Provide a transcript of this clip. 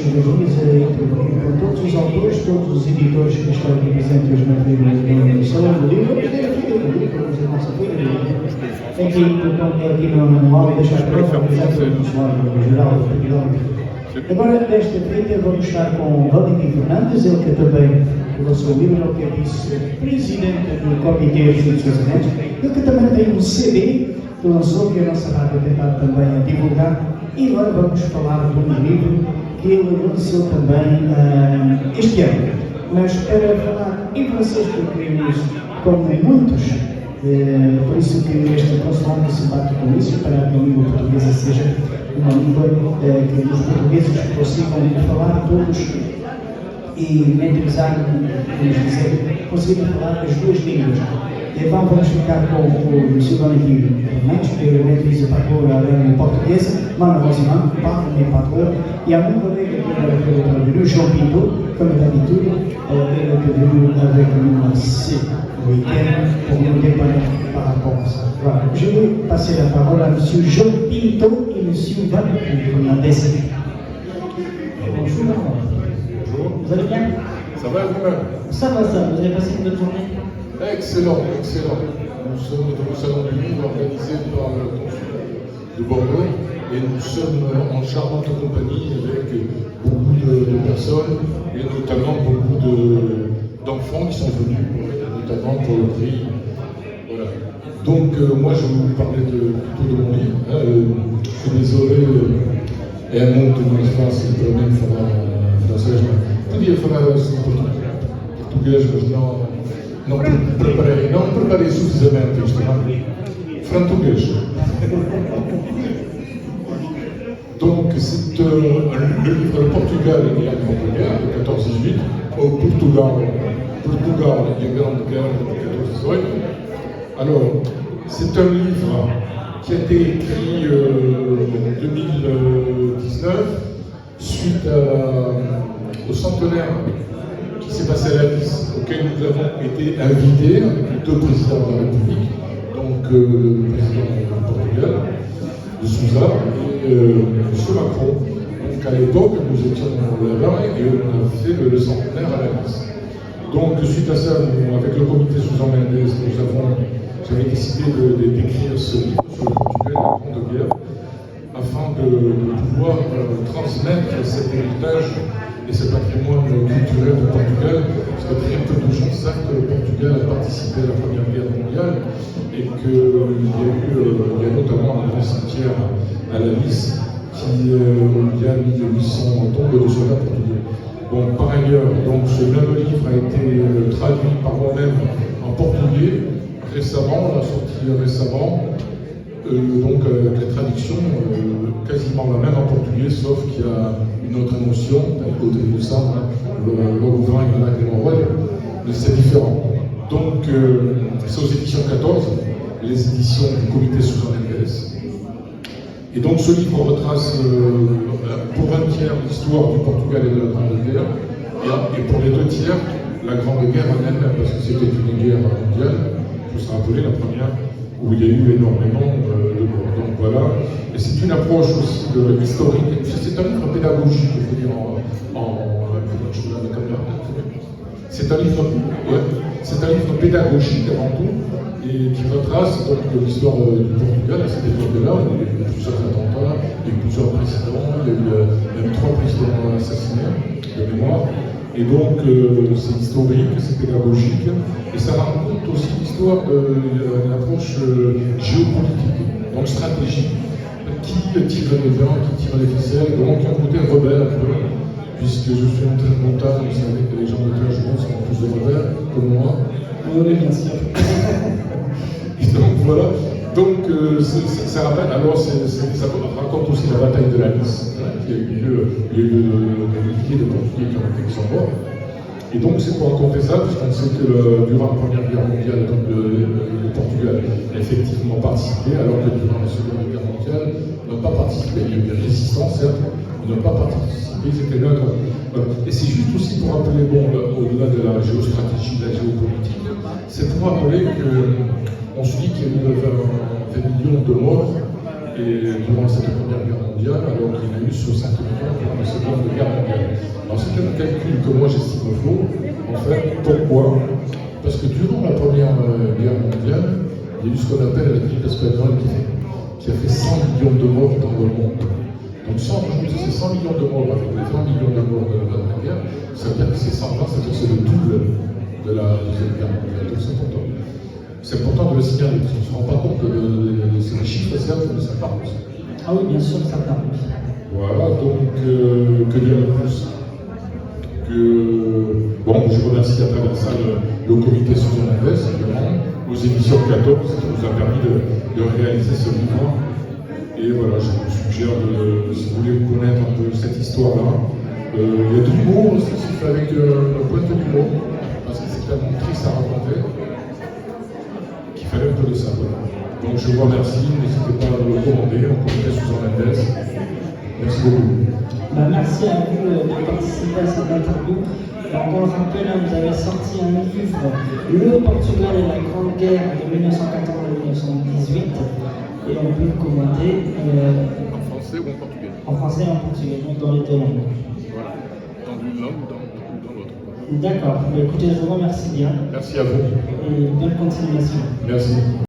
Com todos os autores, todos os editores que estão aqui presentes hoje no Salão do Livro, vamos ter aqui o livro, vamos ter a nossa feira. Aqui no hall deixa a prova, apesar do consulado geral de Portugal. Agora, desta feita, vamos estar com o Valentim Fernandes, ele que também lançou o livro, ele que é vice-presidente do Comitê dos Eventos, ele que também tem um CD que lançou, que a nossa rádio tentar também divulgar. E agora vamos falar de um livro que ele lançou também este ano. Mas para falar em francês, porque queremos, como muitos, por isso que este consulado se bate com isso, para que a língua portuguesa seja uma língua que os portugueses consigam falar todos e mentalizar, vamos dizer, conseguirem falar as duas línguas. Então vamos ficar com o Sr. Valentim Fernandes, que maîtrise parcours la langue portugaise, malheureusement, pas mes parcours. Il y a mon collègue qui est venu, Jean Pinto, comme d'habitude, il est venu avec nous ce week-end pour nous dépanner par rapport à ça. Voilà. Je vais passer la parole à M. Jean Pinto et M. Valentim Fernandes. Bonjour. Bonjour. Vous allez bien? Ça va vous-même? Ça va, ça. Vous avez passé une bonne journée? Excellent, excellent. Nous sommes au Salon du Livre organisé par le consul de Bordeaux et nous sommes en charmante compagnie avec beaucoup de personnes et notamment beaucoup d'enfants qui sont venus, notamment pour le prix. Voilà. Donc moi je vais vous parler plutôt de mon livre. Je suis désolé, é muito mais fácil para mim falar francês. Podia falar português, mas não preparei suficientemente isto. Português. Donc c'est le livre Portugal et la Grande Guerre de 14-18, au Portugal et la Grande Guerre de 14-18. Alors, c'est un livre qui a été écrit en 2019 suite au centenaire qui s'est passé à la Nice, auquel nous avons été invités avec les deux présidents de la République, donc le président du Portugal, de Sousa, et M. Macron. Donc à l'époque, nous étions là-bas et on a fait le centenaire à la Nice. Donc suite à ça, avec le comité Sousa Mendes, j'avais décidé d'écrire ce livre sur le Portugal et la Grande Guerre, afin de pouvoir transmettre cet héritage et ce patrimoine culturel du Portugal, parce que très peu de gens savent que le Portugal a participé à la Première Guerre mondiale et qu'il y a notamment un grand cimetière à la Nice qui il y a 1800 tombes de soldats portugais. Bon, par ailleurs, donc, ce même livre a été traduit par moi-même en portugais récemment, on l'a sorti récemment. Donc la traduction quasiment la même en portugais, sauf qu'il y a une autre émotion, à côté de ça, le gouvernement et la Grémoire, mais c'est différent. Donc c'est aux éditions 14, les éditions du comité Sousa Mendes. Et donc ce livre retrace pour un tiers l'histoire du Portugal et de la Grande Guerre, et pour les deux tiers la Grande Guerre en elle-même, parce que c'était une guerre mondiale, il faut se rappeler la première, où il y a eu énormément de morts. Donc voilà, et c'est une approche aussi historique, c'est un livre pédagogique, je veux dire, c'est un livre pédagogique avant tout, et qui retrace donc l'histoire du Portugal à cette époque-là. Il y a eu plusieurs attentats, il y a eu plusieurs présidents, il y a eu même 3 présidents assassinés de mémoire. Et donc c'est historique, c'est pédagogique, et ça raconte aussi l'histoire d'une approche géopolitique, donc stratégique, qui tire les gens, qui tire les ficelles, donc un côté rebelle un peu, puisque je suis en train de montagne, vous savez que les gens de Clermont sont plus de rebelles que moi. Oui, bien sûr. Et donc voilà, donc ça rappelle, alors ça raconte aussi la bataille de la Nice, qui a eu lieu, il y a eu des milliers de Portugais qui sont morts. Et donc c'est pour raconter ça, puisqu'on sait que durant la Première Guerre mondiale, donc, le Portugal a effectivement participé, alors que durant la Seconde Guerre mondiale, on n'a pas participé. Il y a eu des résistants, certes, on n'a pas participé, c'était neutre. Voilà. Et c'est juste aussi pour rappeler, bon, au-delà de la géostratégie, de la géopolitique, c'est pour rappeler qu'on se dit qu'il y a eu 20 millions de morts, et durant cette Première Guerre mondiale, alors qu'il y en a eu 60 millions durant la Seconde Guerre mondiale. Alors c'est un calcul que moi j'estime faux. En fait, pourquoi? Parce que durant la Première Guerre mondiale, il y a eu ce qu'on appelle la grippe espagnole qui a fait 100 millions de morts dans le monde. Donc sans rajouter ces 100 millions de morts avec les 20 millions de morts de la guerre, ça veut dire que c'est 100 ans, c'est-à-dire que c'est le double de la Deuxième Guerre mondiale. Donc c'est important. C'est important de le signaler, parce qu'on ne se rend pas compte que c'est des chiffres, certes, mais ça parle aussi. Ah oui, bien sûr, ça parle. Voilà, donc que dire de plus? Bon, je remercie à travers ça le comité Suzanne Invest, évidemment, aux éditions 14, qui nous a permis de réaliser ce livre. Et voilà, je vous suggère, si vous voulez connaître un peu cette histoire-là, il y a de l'humour aussi, c'est fait avec une pointe d'humour, parce que c'est tellement triste à raconter, qu'il fallait un peu de ça. Voilà. Donc je vous remercie, n'hésitez pas à le recommander, au comité Suzanne Invest. Merci beaucoup. Merci à vous de participer à cette interview. On le rappelle, vous avez sorti un livre, Le Portugal et la Grande Guerre de 1914 à 1918, et on peut le commander En français ou en portugais? En français et en portugais, donc dans les deux langues. Voilà, dans l'une langue ou dans l'autre. D'accord, écoutez, je vous remercie bien. Merci à vous. Et bonne continuation. Merci.